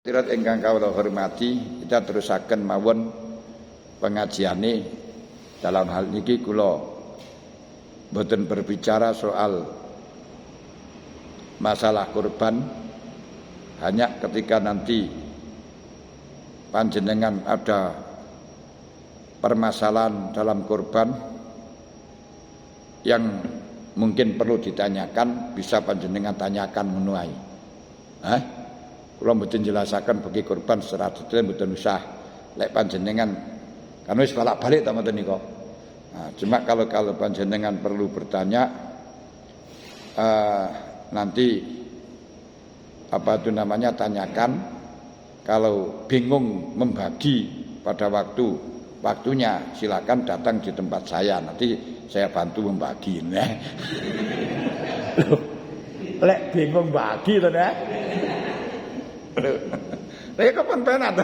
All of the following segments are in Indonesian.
Hadirat ingkang kawula hormati, kita terusaken mawon pengajiane. Dalam hal niki kula boten berbicara soal masalah kurban, hanya ketika nanti panjenengan ada permasalahan dalam kurban yang mungkin perlu ditanyakan, bisa panjenengan tanyakan menuai. Kula mboten jelasaken bagi kurban secara detail, mboten usah. Lek panjenengan kan wis balak-balik ta mboten nika. Nah, cuma kalau panjenengan perlu bertanya, nanti apa itu namanya tanyakan. Kalau bingung membagi pada waktunya, silakan datang di tempat saya, nanti saya bantu membagi. Lek bingung bagi to ya. Lha kapan penat.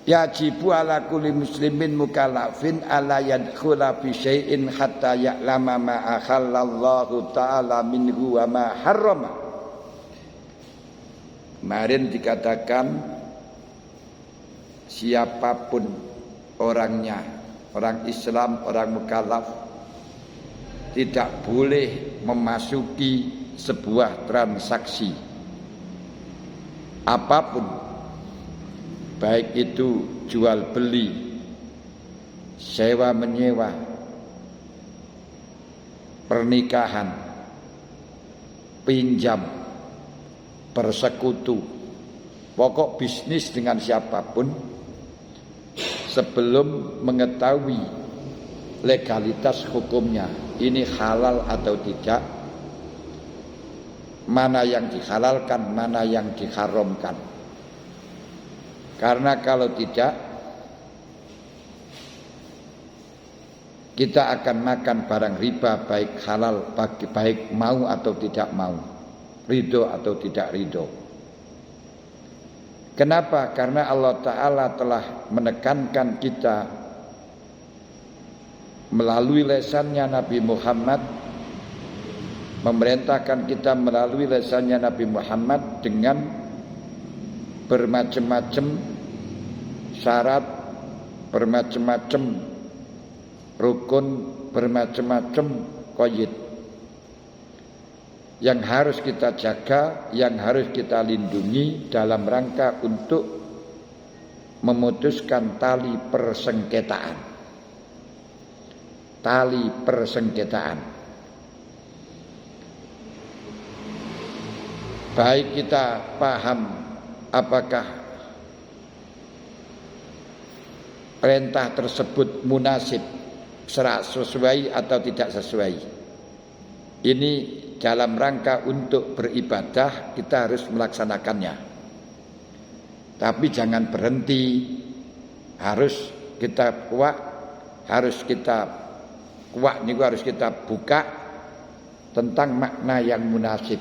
Yajibu ala kulli muslimin mukallafin ala yadkhula fi syai'in hatta ya'lama ma akhallallahu ta'ala minhu wa ma harrama. Kemarin dikatakan siapapun orangnya, orang Islam, orang mukallaf, tidak boleh memasuki sebuah transaksi apapun, baik itu jual beli, sewa menyewa, pernikahan, pinjam, bersekutu, pokok bisnis dengan siapapun, sebelum mengetahui legalitas hukumnya, ini halal atau tidak, mana yang dihalalkan, mana yang diharamkan. Karena kalau tidak, kita akan makan barang riba, baik halal, baik mau atau tidak mau, ridho atau tidak ridho. Kenapa? Karena Allah Ta'ala telah menekankan kita melalui lesannya Nabi Muhammad, memerintahkan kita melalui lesannya Nabi Muhammad dengan bermacam-macam syarat, bermacam-macam rukun, bermacam-macam qaid yang harus kita jaga, yang harus kita lindungi dalam rangka untuk memutuskan tali persengketaan. Tali persengketaan. Baik kita paham apakah perintah tersebut munasib, sesuai atau tidak sesuai. Ini dalam rangka untuk beribadah, kita harus melaksanakannya. Tapi jangan berhenti, harus kita harus kita buka tentang makna yang munasib,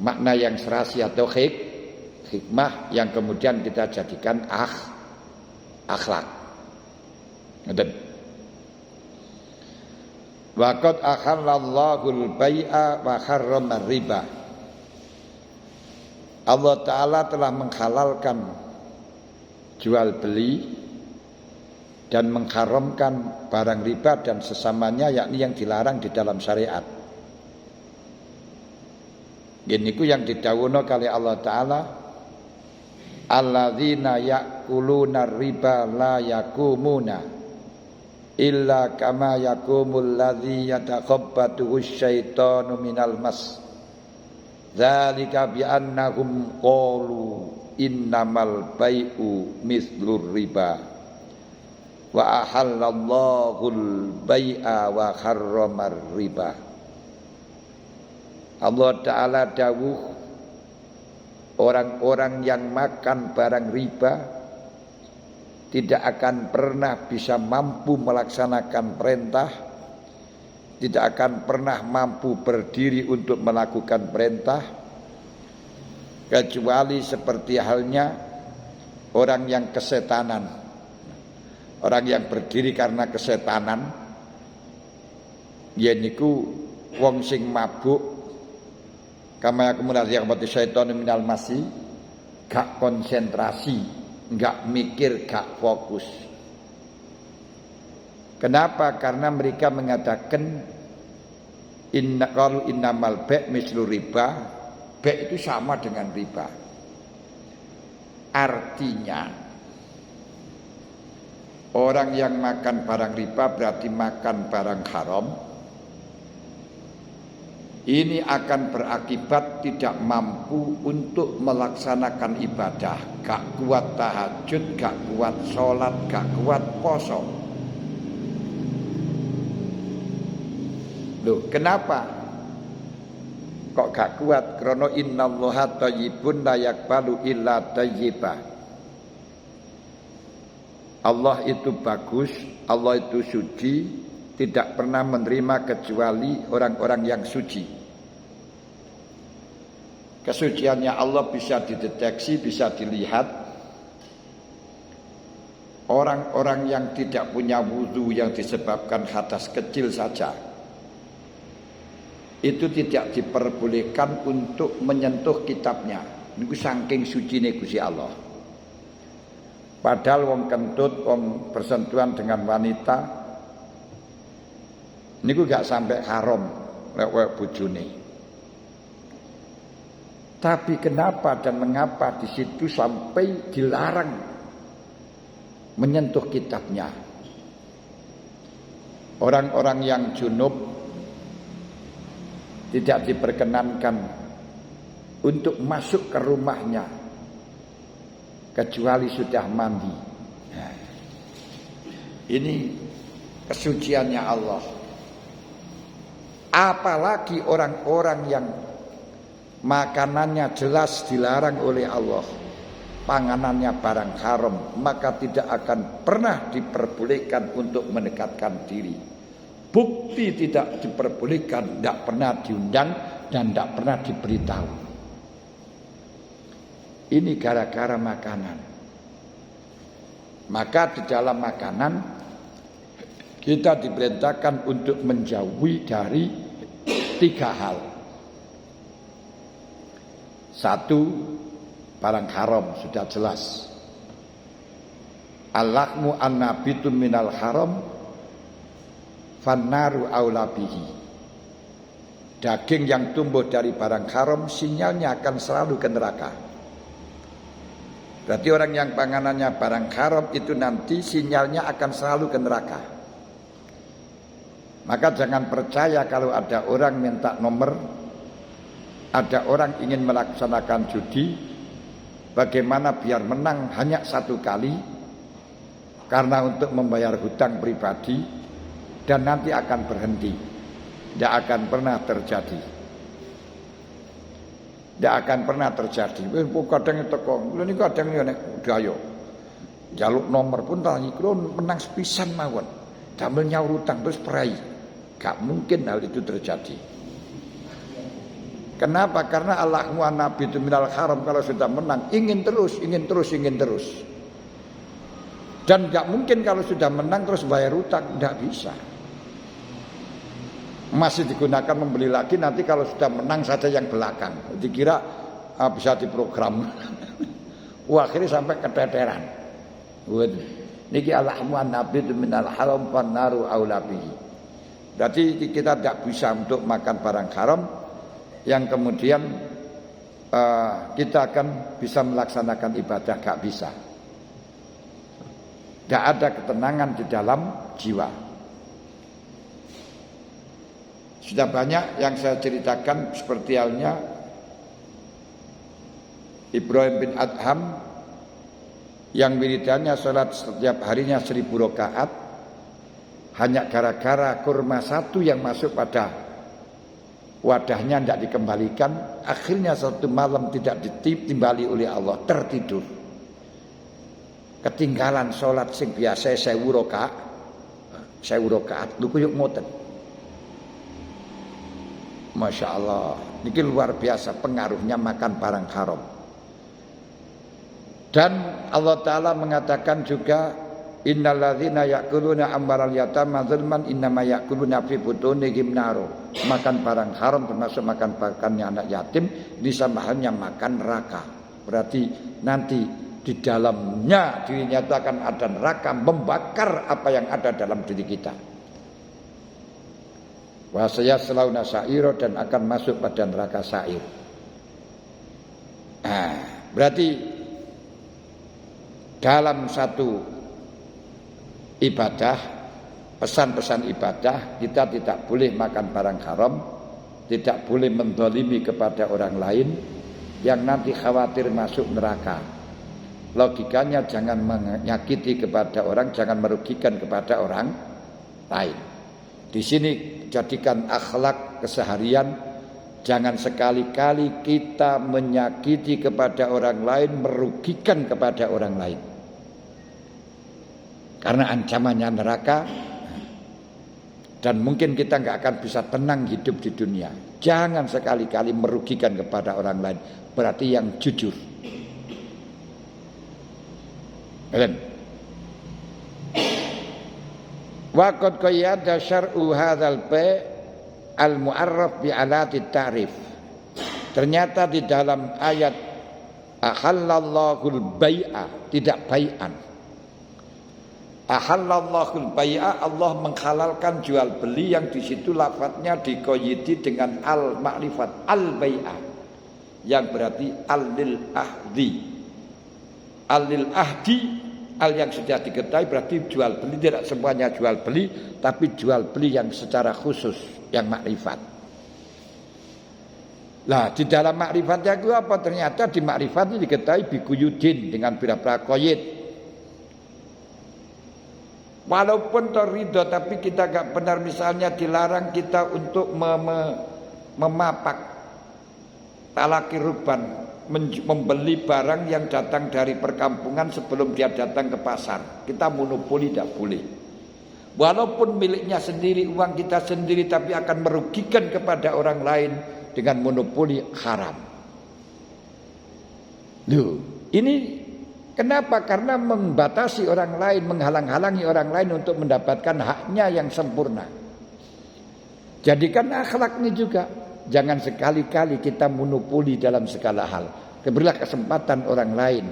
makna yang serasi atau hikmah yang kemudian kita jadikan akhlak. Wa qad akhallallahu al-bai'a wa harrama riba. Allah Ta'ala telah menghalalkan jual beli dan mengharamkan barang riba dan sesamanya, yakni yang dilarang di dalam syariat. Giniku yang didhawuhna kali Allah Ta'ala, alladzina ya'kuluna riba la yakumuna illa kama yakumul ladzi yatakhabbatu asyaitanu minal mas. Dzalika bi annahum qalu innamal bai'u mislur riba wa ahallallahul bai'a wa harramar riba. Allah Ta'ala dawuh, orang-orang yang makan barang riba tidak akan pernah bisa mampu melaksanakan perintah, tidak akan pernah mampu berdiri untuk melakukan perintah, kecuali seperti halnya orang yang kesetanan. orang yang berdiri karena kesetanan, yaiku wong sing mabuk, kama yakumul yaziyakmati syaitan minal masih, gak konsentrasi, gak mikir, gak fokus. Kenapa? Karena mereka mengatakan innamal bai' mislu riba, bai' itu sama dengan riba. Artinya orang yang makan barang riba berarti makan barang haram. Ini akan berakibat tidak mampu untuk melaksanakan ibadah, gak kuat tahajud, gak kuat sholat, gak kuat poso. Loh, kenapa kok gak kuat? Karena innallaha thayyibun la yaqbalu illa thayyiba. Allah itu bagus, Allah itu suci, tidak pernah menerima kecuali orang-orang yang suci. Kesuciannya Allah bisa dideteksi, bisa dilihat. Orang-orang yang tidak punya wudu yang disebabkan hadas kecil saja, itu tidak diperbolehkan untuk menyentuh kitabnya. Niku saking sucine Gusti Allah. Padahal wong kentut, wong bersentuhan dengan wanita niku gak sampai haram lewat bojone. Tapi kenapa dan mengapa di situ sampai dilarang menyentuh kitabnya? Orang-orang yang junub tidak diperkenankan untuk masuk ke rumahnya kecuali sudah mandi. Nah, ini kesuciannya Allah. Apalagi orang-orang yang makanannya jelas dilarang oleh Allah, panganannya barang haram, maka tidak akan pernah diperbolehkan untuk mendekatkan diri. Bukti tidak diperbolehkan, tidak pernah diundang dan tidak pernah diberitahu. Ini gara-gara makanan. Maka di dalam makanan kita diperintahkan untuk menjauhi dari 3 hal. 1, barang haram sudah jelas. Al-lahmu an-nabitu minal haram fannaru aula bihi. Daging yang tumbuh dari barang haram sinyalnya akan selalu ke neraka. Berarti orang yang panganannya barang haram itu nanti sinyalnya akan selalu ke neraka. Maka jangan percaya kalau ada orang minta nomor, ada orang ingin melaksanakan judi, bagaimana biar menang hanya 1 kali karena untuk membayar hutang pribadi, dan nanti akan berhenti, tidak akan pernah terjadi. Tidak akan pernah terjadi. Kadang itu kok, ini kadang ini gayo, jaluk nomor pun tangi kron menang sepisan mawon, damel nyaur utang terus perai, gak mungkin hal itu terjadi. Kenapa? Karena Allahmu an-nabi itu minal haram, kalau sudah menang ingin terus. Dan gak mungkin kalau sudah menang terus bayar utang, tidak bisa. Masih digunakan membeli lagi nanti kalau sudah menang saja yang belakang. Dikira bisa diprogram. Akhirnya sampai keteteran. Niki Allahmu an-nabi itu minal haram fannaru aula bihi. Berarti kita tidak bisa untuk makan barang haram yang kemudian kita akan bisa melaksanakan ibadah, gak bisa. Gak ada ketenangan di dalam jiwa. Sudah banyak yang saya ceritakan seperti halnya Ibrahim bin Adham yang wiridannya sholat setiap harinya 1000 rakaat hanya gara-gara kurma 1 yang masuk pada wadahnya tidak dikembalikan. Akhirnya satu malam tidak ditimbali oleh Allah, tertidur. Ketinggalan sholat sing biasa 1000 rakaat lu kuyuk ngoten. Masya Allah, ini luar biasa pengaruhnya makan barang haram. Dan Allah Ta'ala mengatakan juga Innal ladzina ya'kuluna amwaral yatama dzulman innama ya'kuluna fi butunihim nar. Makan barang haram termasuk makan barangnya anak yatim ini sama halnya makan neraka. Berarti nanti di dalamnya dirinya itu akan ada neraka membakar apa yang ada dalam diri kita. Wa sayaslauna sa'ira dan akan masuk pada neraka sa'ir. Berarti dalam satu ibadah, pesan-pesan ibadah, kita tidak boleh makan barang haram, tidak boleh menzalimi kepada orang lain yang nanti khawatir masuk neraka. Logikanya jangan menyakiti kepada orang, jangan merugikan kepada orang lain. Di sini jadikan akhlak keseharian, jangan sekali-kali kita menyakiti kepada orang lain, merugikan kepada orang lain. Karena ancamannya neraka dan mungkin kita nggak akan bisa tenang hidup di dunia. Jangan sekali-kali merugikan kepada orang lain. Berarti yang jujur. Wa qad qayyada syar'u hadzal bai' al-mu'arraf bi alati ta'rif. Ternyata di dalam ayat ahallallahul bai'a, tidak bai'an. Ahallallahul bai'a, Allah menghalalkan jual beli yang di situ lafadznya dikoyiti dengan al-ma'rifat al-bai'a yang berarti al-lil ahdi. Al-lil ahdi, al yang sudah diketahui berarti jual beli, tidak semuanya jual beli tapi jual beli yang secara khusus yang makrifat. Nah, di dalam makrifatnya itu apa? Ternyata di makrifat ini diketahui bikuyudin dengan berapa koyit. Walaupun terido tapi kita gak benar, misalnya dilarang kita untuk memapak talaki ruban, membeli barang yang datang dari perkampungan sebelum dia datang ke pasar. Kita monopoli tidak boleh. Walaupun miliknya sendiri, uang kita sendiri, tapi akan merugikan kepada orang lain dengan monopoli haram. Loh, ini kenapa? Karena membatasi orang lain, menghalang-halangi orang lain untuk mendapatkan haknya yang sempurna. Jadikan akhlak ini juga. Jangan sekali-kali kita monopoli dalam segala hal. Berilah kesempatan orang lain.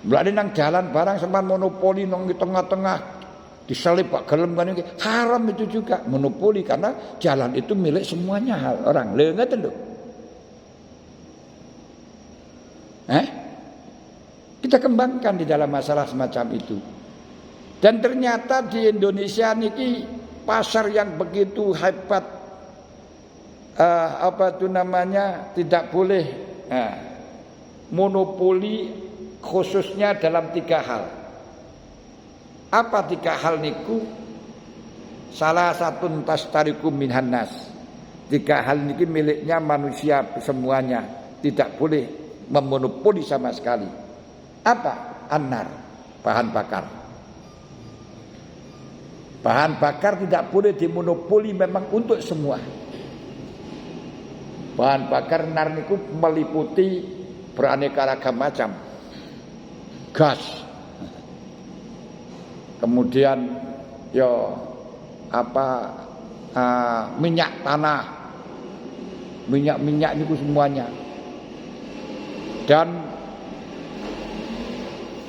Mulai nang jalan barang sempat monopoli nang di tengah-tengah diselip pak gelem kan iki. Haram itu juga monopoli karena jalan itu milik semuanya orang. Lha ngoten lho. Kita kembangkan di dalam masalah semacam itu. Dan ternyata di Indonesia niki pasar yang begitu hebat, tidak boleh monopoli khususnya dalam 3 hal. Apa 3 hal niku? Salah satu tastarikum minhan nas. 3 hal niki miliknya manusia semuanya, tidak boleh memonopoli sama sekali. Apa? An-nar, bahan bakar. Bahan bakar tidak boleh dimonopoli memang untuk semua. Bahan bakar nar niku meliputi beraneka ragam macam. Gas. Kemudian minyak tanah. Minyak niku semuanya. Dan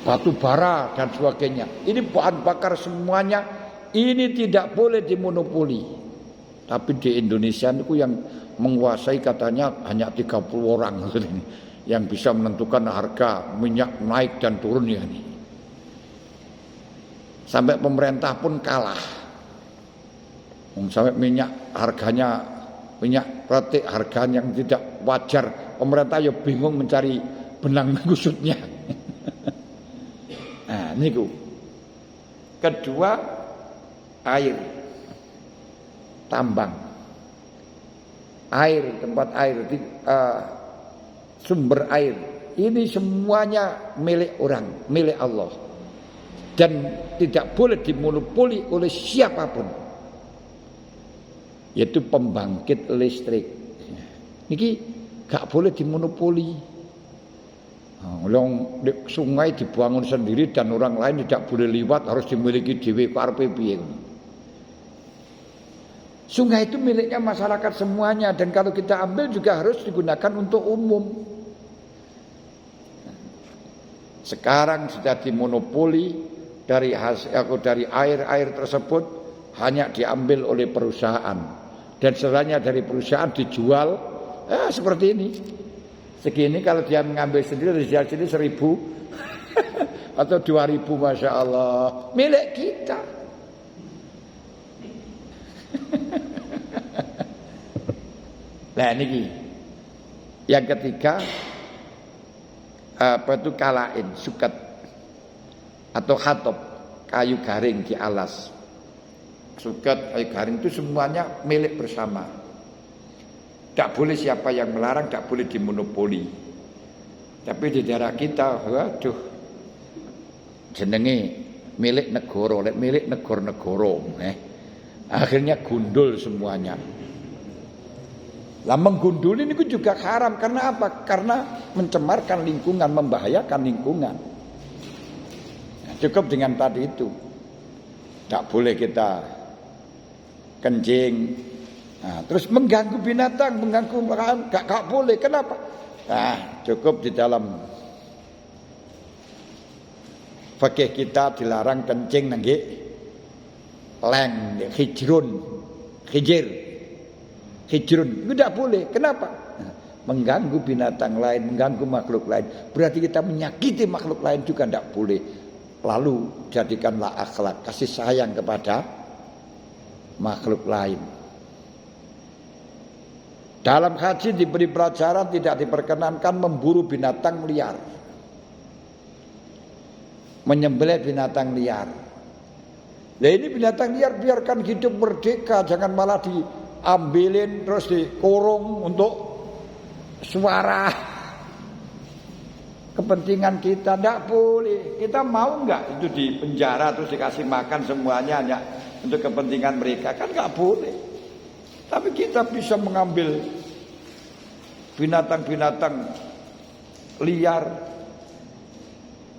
batu bara dan sebagainya. Ini bahan bakar semuanya, ini tidak boleh dimonopoli. Tapi di Indonesia itu yang menguasai katanya hanya 30 orang yang bisa menentukan harga minyak naik dan turun ya ini. Sampai pemerintah pun kalah. Sampai minyak protek harganya yang tidak wajar, pemerintah ya bingung mencari benang kusutnya. Nah, niku. Kedua, air. Tambang. Air, tempat air, sumber air. Ini semuanya milik orang, milik Allah. Dan tidak boleh dimonopoli oleh siapapun. Yaitu pembangkit listrik. Niki gak boleh dimonopoli. Long sungai dibangun sendiri dan orang lain tidak boleh lewat, harus dimiliki dhewe karepe piye. Sungai itu miliknya masyarakat semuanya dan kalau kita ambil juga harus digunakan untuk umum. Sekarang sudah dimonopoli dari air tersebut hanya diambil oleh perusahaan dan selainnya dari perusahaan dijual seperti ini. Segini kalau dia mengambil sendiri dari sini 1.000 atau 2.000, Masya Allah, milik kita. Nah ini yang ketiga, apa itu kalain, suket atau khatop, kayu garing di alas. Suket, kayu garing itu semuanya milik bersama. Tidak boleh siapa yang melarang, tidak boleh dimonopoli. Tapi di daerah kita, waduh, jenenge milik negara, milik negara. Akhirnya gundul semuanya. Lah menggundul ini juga haram. Karena apa? Karena mencemarkan lingkungan, membahayakan lingkungan. Nah, cukup dengan tadi itu. Tak boleh kita kencing. Nah, terus mengganggu binatang, mengganggu makanan, gak boleh. Kenapa? Nah, cukup di dalam fikih kita dilarang kencing nangge leng, hijrun, itu tidak boleh. Kenapa? Nah, mengganggu binatang lain, mengganggu makhluk lain. Berarti kita menyakiti makhluk lain juga tidak boleh. Lalu jadikanlah akhlak kasih sayang kepada makhluk lain. Dalam haji diberi pelajaran tidak diperkenankan memburu binatang liar, menyembelih binatang liar. Nah ini binatang liar biarkan hidup merdeka, jangan malah diambilin terus dikurung untuk suara kepentingan kita. Tidak boleh. Kita mau nggak itu di penjara terus dikasih makan semuanya hanya untuk kepentingan mereka? Kan nggak boleh. Tapi kita bisa mengambil binatang-binatang liar,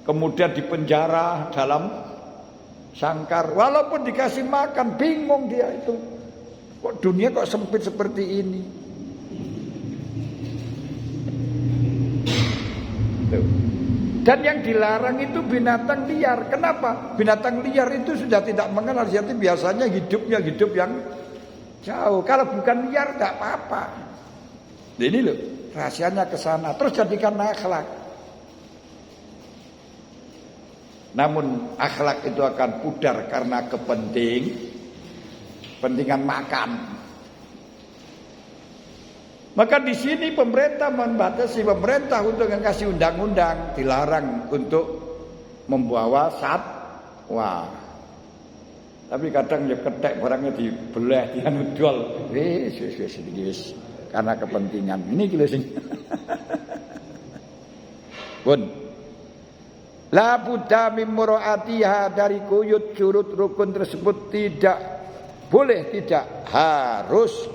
kemudian dipenjara dalam sangkar. Walaupun dikasih makan, bingung dia itu. Kok dunia kok sempit seperti ini? Dan yang dilarang itu binatang liar. Kenapa? Binatang liar itu sudah tidak mengenal. Jadi biasanya hidupnya hidup yang jauh. Kalau bukan liar tidak apa-apa. Ini loh rahasianya ke sana. Terus jadikan akhlak. Namun akhlak itu akan pudar karena kepentingan makan. Maka di sini pemerintah membatasi, pemerintah untuk ngasih undang-undang dilarang untuk membawa satwa. Tapi kadang ya ketek barangnya dibelah, dia nudol. Wis karena kepentingan. Ini kilo sing. Pun. La budda min muraatiha, dari kuyut curut rukun tersebut tidak boleh, tidak harus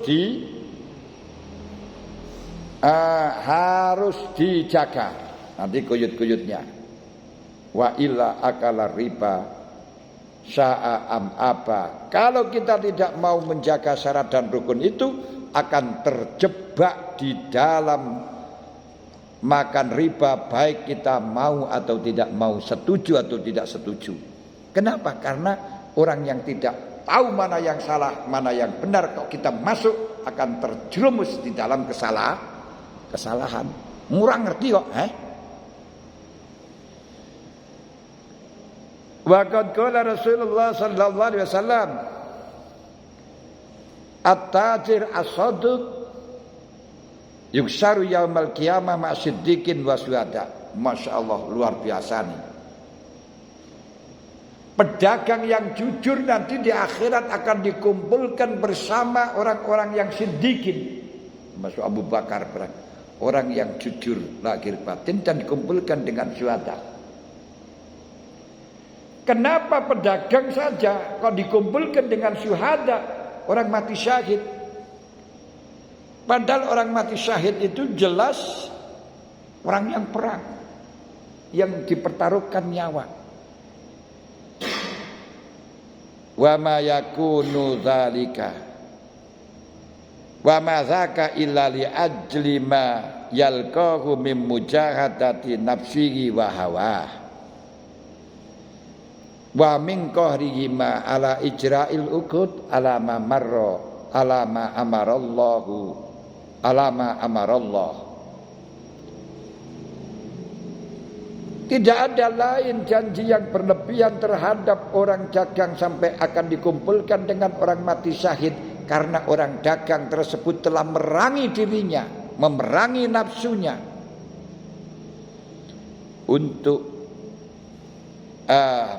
dijaga. Nanti kuyut-kuyutnya. Wa illa akala riba sya'am apa. Kalau kita tidak mau menjaga syarat dan rukun itu, akan terjebak di dalam makan riba, baik kita mau atau tidak mau, setuju atau tidak setuju. Kenapa? Karena orang yang tidak tahu mana yang salah, mana yang benar, kalau kita masuk akan terjerumus di dalam kesalahan. Murah ngerti kok, Wa qad qala Rasulullah sallallahu alaihi wasallam, at-tajir as-sadiq yuksaru yaumal qiyamah ma siddiqin wa syuhada. Masyaallah, luar biasa nih. Pedagang yang jujur nanti di akhirat akan dikumpulkan bersama orang-orang yang siddiqin. Masuk Abu Bakar, orang yang jujur lahir batin, dan dikumpulkan dengan syuhada. Kenapa pedagang saja kok dikumpulkan dengan syuhada, orang mati syahid? Padahal orang mati syahid itu jelas orang yang perang. yang dipertaruhkan nyawa. Wa ma yakunu dzalika wa ma zaka illa li ajli ma yalqahu min mujahadati nafsihi wa hawa wa min qahrihi ma ala ijra'il uqud ala ma marra ala ma amarallahu ala ma amarallah. Tidak ada lain janji yang berlebihan terhadap orang dagang sampai akan dikumpulkan dengan orang mati syahid, karena orang dagang tersebut telah memerangi dirinya, memerangi nafsunya untuk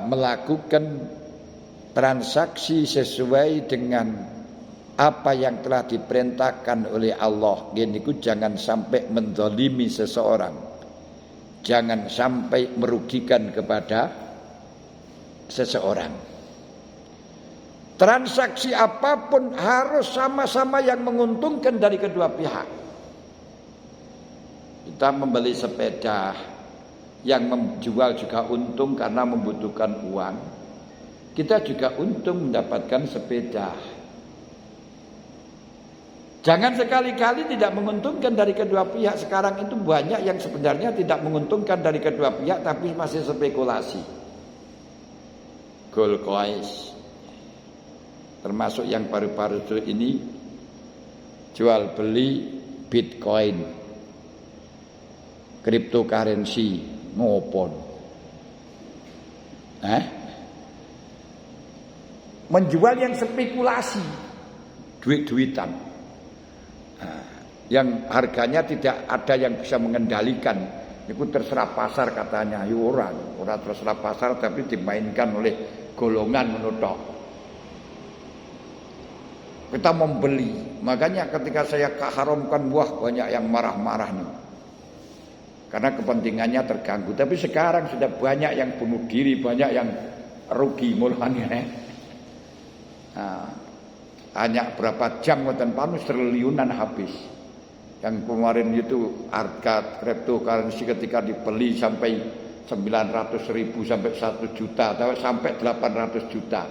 melakukan transaksi sesuai dengan apa yang telah diperintahkan oleh Allah. Giniku jangan sampai menzalimi seseorang. Jangan sampai merugikan kepada seseorang. Transaksi apapun harus sama-sama yang menguntungkan dari kedua pihak. Kita membeli sepeda, yang menjual juga untung karena membutuhkan uang. Kita juga untung mendapatkan sepeda. Jangan sekali-kali tidak menguntungkan dari kedua pihak. Sekarang itu banyak yang sebenarnya tidak menguntungkan dari kedua pihak, tapi masih spekulasi. Gold coins, termasuk yang baru-baru ini, jual beli Bitcoin, cryptocurrency, ngopon. Menjual yang spekulasi, duit-duitan. Yang harganya tidak ada yang bisa mengendalikan. Itu terserah pasar katanya. Ya orang terserah pasar, tapi dimainkan oleh golongan menutup. Kita membeli. Makanya ketika saya haramkan buah, banyak yang marah-marah nih. Karena kepentingannya terganggu. Tapi sekarang sudah banyak yang bunuh diri, banyak yang rugi mulanya. Hanya berapa jam dan panus triliunan habis. Yang kemarin itu harga cryptocurrency ketika dibeli sampai 900.000 sampai 1 juta atau sampai 800 juta.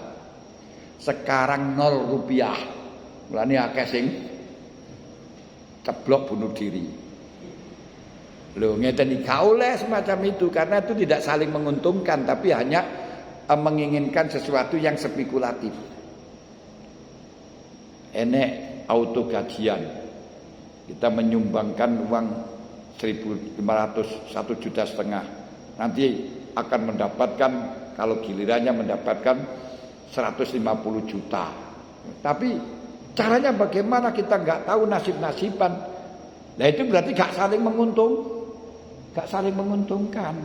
Sekarang 0 rupiah. Mulane akeh sing ceblok bunuh diri. Loh, ngeten iki oleh semacam itu, karena itu tidak saling menguntungkan tapi hanya menginginkan sesuatu yang spekulatif. Enek auto gajian. Kita menyumbangkan uang 1.500, 1,5 juta. Nanti akan mendapatkan, kalau gilirannya mendapatkan 150 juta. Tapi caranya bagaimana kita nggak tahu, nasib-nasiban. Nah itu berarti nggak saling menguntungkan.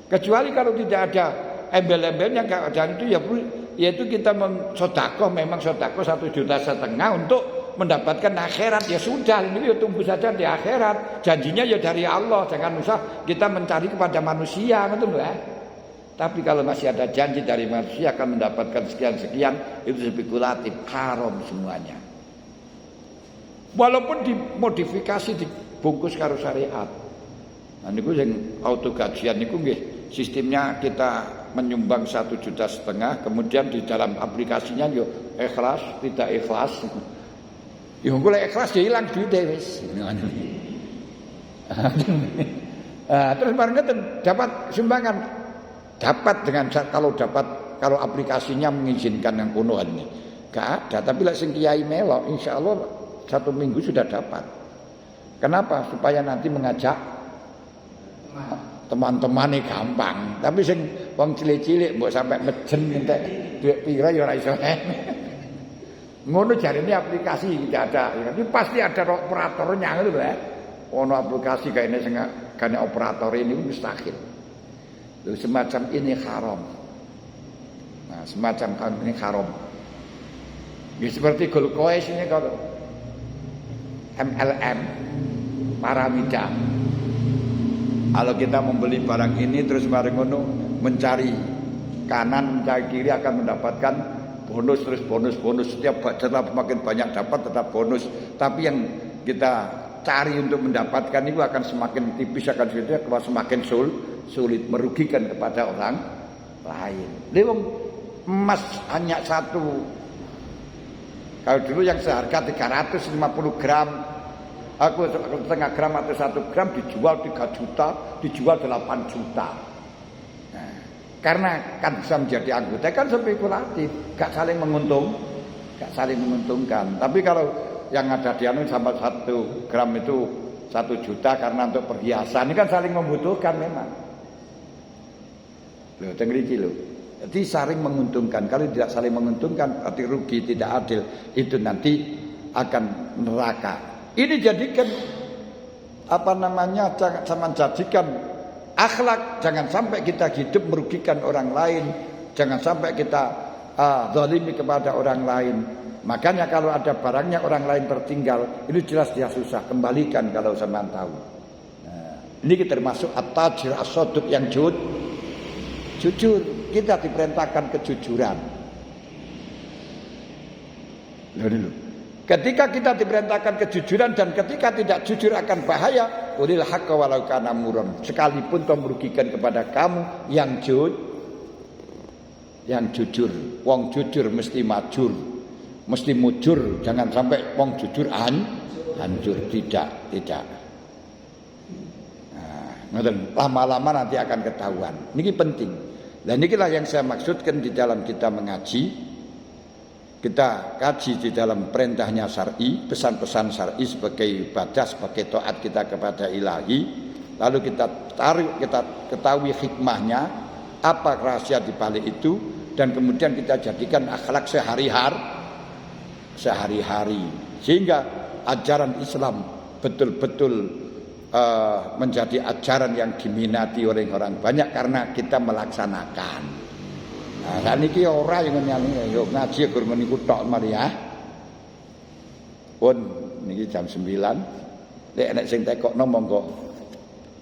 Kecuali kalau tidak ada embel-embelnya, dan itu yaitu kita mensodakoh, memang sodakoh 1,5 juta untuk mendapatkan akhirat, ya sudah, ini ya tunggu saja di akhirat. Janjinya ya dari Allah, jangan usah kita mencari kepada manusia, betul enggak? Tapi kalau masih ada janji dari manusia akan mendapatkan sekian-sekian, itu spekulatif, haram semuanya. Walaupun dimodifikasi, dibungkus karo syariat. Nah niku yang auto gajian niku nggih, sistemnya kita menyumbang 1,5 juta, kemudian di dalam aplikasinya yo ikhlas, tidak ikhlas. Ya engko lek ikhlas ya ilang duite wis. Terus bareng dapat sumbangan. Dapat dengan kalau aplikasinya mengizinkan yang kuno ini. Enggak ada, tapi lek sing kiai melok insyaallah 1 minggu sudah dapat. Kenapa? Supaya nanti mengajak teman-teman gampang. Tapi sing wong cilik-cilik mbok sampai mejen entek dhuwit pira ya ora iso. Ngono jarine aplikasi tidak ada. Tapi pasti ada operatornya ngono lho. Ono aplikasi kayaknya sing gane operator ini mustahil. Lalu semacam ini haram. Nah, semacam ini haram. Ya seperti gold coins ini kalau MLM, Paramida. Kalau kita membeli barang ini terus bareng ngono mencari kanan mencari kiri akan mendapatkan bonus, terus bonus setiap setelah makin banyak dapat tetap bonus. Tapi yang kita cari untuk mendapatkan itu akan semakin tipis, akan semakin sulit, merugikan kepada orang lain. Lewung emas hanya satu. Kalau dulu yang seharga 350 gram, aku setengah gram atau 1 gram dijual 3 juta, dijual 8 juta. Nah, karena kan bisa menjadi anggota kan spekulatif, gak saling menguntungkan. Tapi kalau yang ada di anu sampai 1 gram itu 1 juta karena untuk perhiasan, ini kan saling membutuhkan memang. Loh, tengriki loh. Jadi saling menguntungkan. Kalau tidak saling menguntungkan, berarti rugi, tidak adil. Itu nanti akan neraka. Ini jadikan jangan jadikan akhlak. Jangan sampai kita hidup merugikan orang lain. Jangan sampai kita zalimi kepada orang lain. Makanya kalau ada barangnya orang lain tertinggal, ini jelas dia susah. Kembalikan kalau sampean tahu. Nah, ini termasuk at-tajir as-shadiq yang jujur. Kita diperintahkan kejujuran. Loh. Ketika kita diperintahkan kejujuran dan ketika tidak jujur akan bahaya, ulil haqqa walau kana muron. Sekalipun itu merugikan kepada kamu yang jujur. Wong jujur mesti majur, mesti mujur. Jangan sampai wong jujur hancur. Tidak. Nah, lama-lama nanti akan ketahuan. Ini penting. Dan inilah yang saya maksudkan di dalam kita mengaji. Kita kaji di dalam perintahnya syar'i, pesan-pesan syar'i sebagai ibadah, sebagai taat kita kepada ilahi. Lalu kita ketahui hikmahnya, apa rahasia di balik itu, dan kemudian kita jadikan akhlak sehari-hari. Sehingga ajaran Islam betul-betul menjadi ajaran yang diminati oleh orang banyak karena kita melaksanakan. Nah, kan iki ora yang nyanyi yo ngaji gur meniku tok mari ya. Pun niki jam 9. Lek nek sing tekokno monggo.